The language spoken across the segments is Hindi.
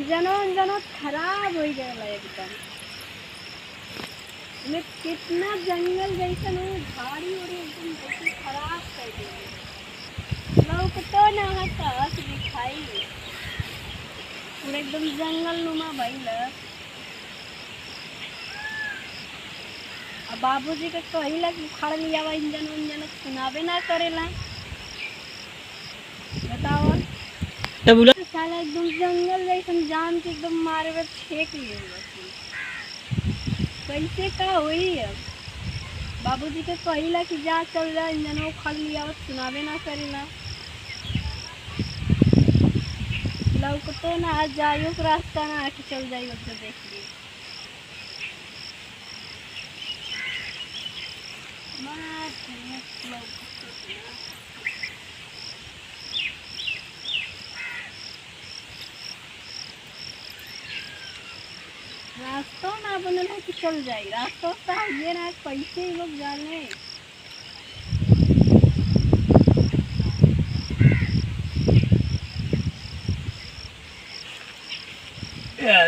इंजनो खराब हो गया एकदम। में कितना जंगल जैसन झाड़ी उड़ी एकदम जैसे खराब कर दिए। लोग तो ना हताश दिखाई पूरा एकदम जंगल नुमा भइल। अब बाबूजी के कहिला कि उखाड़ लिया वा इंजन उंजन सुनावे ना करेला। बताओ साला एकदम जंगल जैसन जान के एकदम मारे हुए फेंक लिए कैसे का हुई। अब बाबूजी के कहिला कि जा चल जा इंजन उखाड़ लिया वा सुनावे ना करेला। लौक तो ना आज जाइयो रास्ता ना आके चल जाइयो तो देख ली। रास्ता ना बनल है कि चल जाए रास्ता तो ये ना कैसे ही लोग जाने।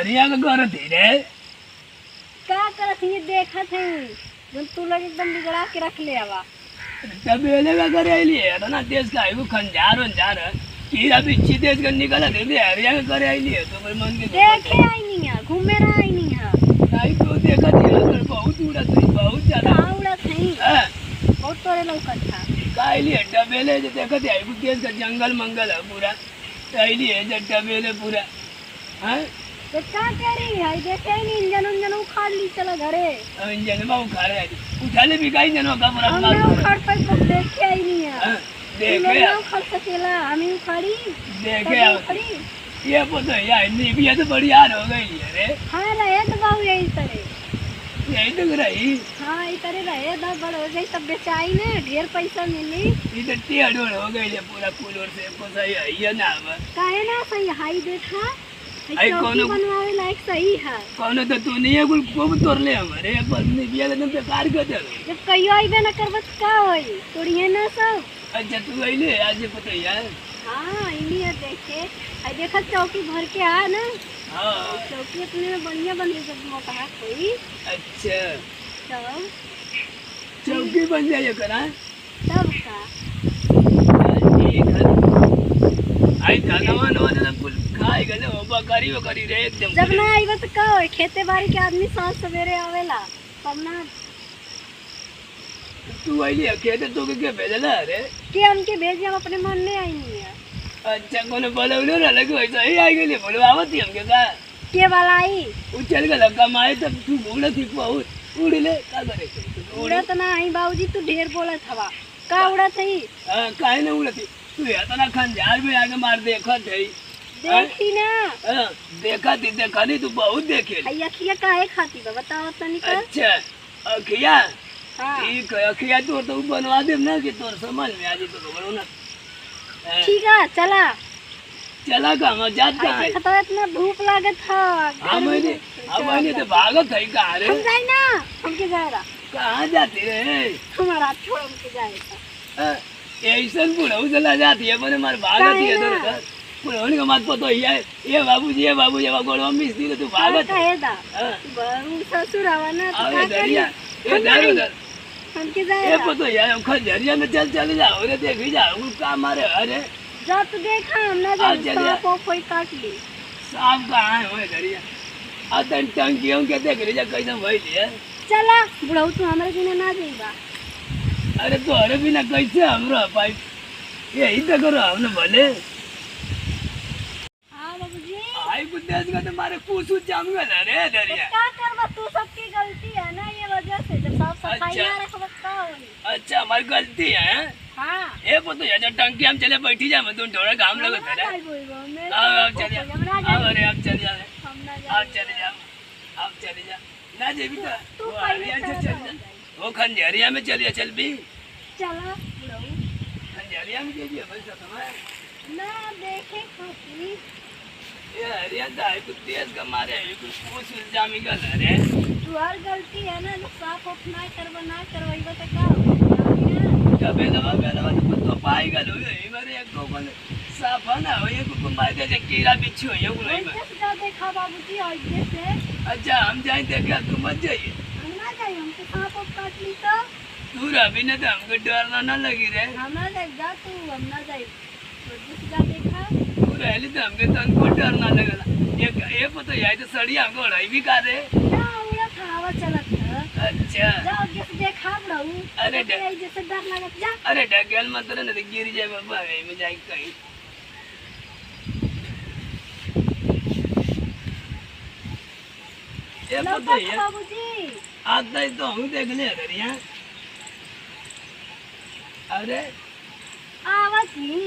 रिया का करत ही रे क्या करत ये देखा थे जब तू लोग एकदम बिगड़ा के रख ले आवा। तब एले का करे लिए तो ना देश का वो खंजार वंजार कीड़ा बिच्छी देश का निकला दे रिया का करे लिए तो फिर मन के देखे आई नहीं है घूमे ना आई नहीं है। नहीं तो देखा दिया कर बहुत उड़ा थी बहुत ज्यादा कहाँ उड़ा थी हां बहुत तोरे लौकत था काई लिए डबेले जो देखा दिया वो देश का जंगल मंगल है पूरा काई लिए जो डबेले पूरा हां तो क्या कह रही है देखे नहीं इंजन उंजन उखाड़ ली चला घरे। इंजन में उखाड़ रहे उठा ले भी काई जनों का पूरा हमने उखाड़ पर तो देखे आई नहीं है। देखे ना उखाड़ सकेला हमें उखाड़ी देखे उखाड़ी ये पता है यार नीबिया तो बड़ी यार हो गई है रे। हाँ रहे तो बाबू यही तरह यही तो रही हाँ ये तरह रहे दस बड़ हो गई तब बेचाई ने ढेर पैसा मिली। ये तो टेढ़ोड़ हो गई है पूरा कूलर से पोसा ये ना काहे ना सही हाई देखा आई चौकी बनवावे लायक सही है। कौन तो तू नहीं है कुल खूब तोड़ ले हमारे बस नीबिया तो बेकार कर दे जब कहियो आइबे ना करबत का होई तोड़िए ना सब। अच्छा तू आइले आज पता है यार हाँ इन्हीं है देखे आई देखा चौकी भर के आ ना। हाँ चौकी अपने में बढ़िया बन रही जब मोटा कोई अच्छा तब चौकी बन जाए करा तब का आई धनवान हो ना कुल खाए गले हो बकरी बकरी रे एकदम जब ना आइबे तो का होई खेते बाड़ी के आदमी सांझ सवेरे आवेला तब ना तू आइले खेते तो के भेजला रे के हमके भेज हम अपने मन में आई नहीं है। अच्छा कोने बोलौलो रे लगे वैसा ही आई गेली बोलो आवती हमके का के वाला आई उ चल गला कमाए तब तू उड़ा थी बहुत उड़ ले का करे उड़ा तो ना आई बाबूजी तू ढेर बोलत हवा का उड़ा थी। हां काहे ना उड़ती तू इतना खंजार में आगे मार देखा थे देखी ना हां देखा थी देखा नहीं तू बहुत देखे आई अखिया काहे खाती बा बताओ तनी का। अच्छा अखिया हाँ ठीक है अखिया तो बनवा दे ना कि तोर समझ में आ जी तो बोलो ना ठीक है चला चला का मजाक का है देखा तो इतना धूप लागत था। मैंने तो भागत है कहा रे हम जाए ना हमके जाएगा कहाँ जाती रे हमारा छोड़ हमके जाएगा ऐसा बुढ़ऊ चला जाती है मैंने मार भागत है इधर बुढ़ऊ का मत पता ही है ये बाबूजी गोड़वा मिस दी तू भागत है दा बरू ससुर आवा ना तो अबे का दरिया करी ये दर उधर हमके ये जाएगा पता है खजरिया में चल जाओ रे देख ही जाओ का मारे अरे जा तो देखा हम ना आ, जा चलिए। सांप कोई काट ली सांप कहाँ है ओए दरिया अतन टंकियों के देख रही जा कैसे भइल है चला बुढ़ऊ तू हमारे बिना ना जाइबा। अरे तो अरे बिना कैसे हमरो पाइप यही तो करो हमने भले हाँ बाबूजी आई बुद्ध का तुम्हारे कुछ जाम गया रे तो दरिया क्या करबा तू सबकी गलती है ना ये वजह से जब साफ सफाई अच्छा। ना रखबा का होई। अच्छा हमारी गलती है हाँ ये पता है जब टंकी हम चले बैठी जा मैं तुम थोड़ा काम लगा था अब चल जा अब अरे अब चल जा अब चले जा अब चले जा ना जे भी तो वो हरिया से चल जा वो खंजरिया में चलिए चल भी चला बुढ़ऊ खंजरिया में चलिए भाई समय ना देखे खाती ये हरिया दाई कुछ तेज का मारे कुछ जामी गल रे तुहार गलती है ना जो साफ उफ ना करवाइबा तो का होई बेलवा तो पाई गल हो गई मेरे एक को साफा ना हो ये कुकुम मार दे कीड़ा बिच्छू हो ये बोले वैसे से जा देखा बाबूजी ऐसे से अच्छा हम जाए देखे तू मत जाइए हम ना जाए हमको सांप वाप काट ली तो तू रवि ने तो हमको डरना ना लगी रे हम ना जाए जा तू हम ना जाए वैसे से जा देखा तू रहली तो हमके तनको डर ना लगला ये पता है तो सड़ी हमको लड़ाई भी कर रे ना उड़ा हवा चलत है अच्छा जा आगे से देखा रहू अरे जैसे डर लगत जा अरे डगल मत रे नहीं गिर जाए बाबा में जाए कहीं ये पता है बाबूजी आता ही तो हम देख ले अगर यहाँ अरे आवाज ही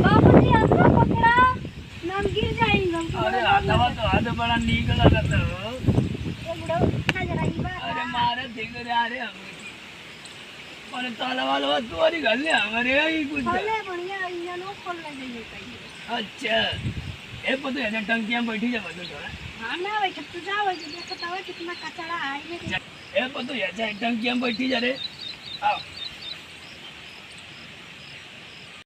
बाबूजी आसरा पकड़ा नाम गिर जाएंगे अरे आता तो हाथ बड़ा नीक लगता हो ये बुढ़ा उठा जरा ई बात अरे मारे ठीक रे अरे हम और ताला वाला तोरी घर ले हमारे ही कुछ खोले बढ़िया इनो खोल ले जाइए कहीं अच्छा ये पता है टंकियां बैठी जा बदल थोड़ा हाँ ना भाई तू जा भाई देखो तो कितना कचरा है ये पता है टंकियां बैठी जा रे आओ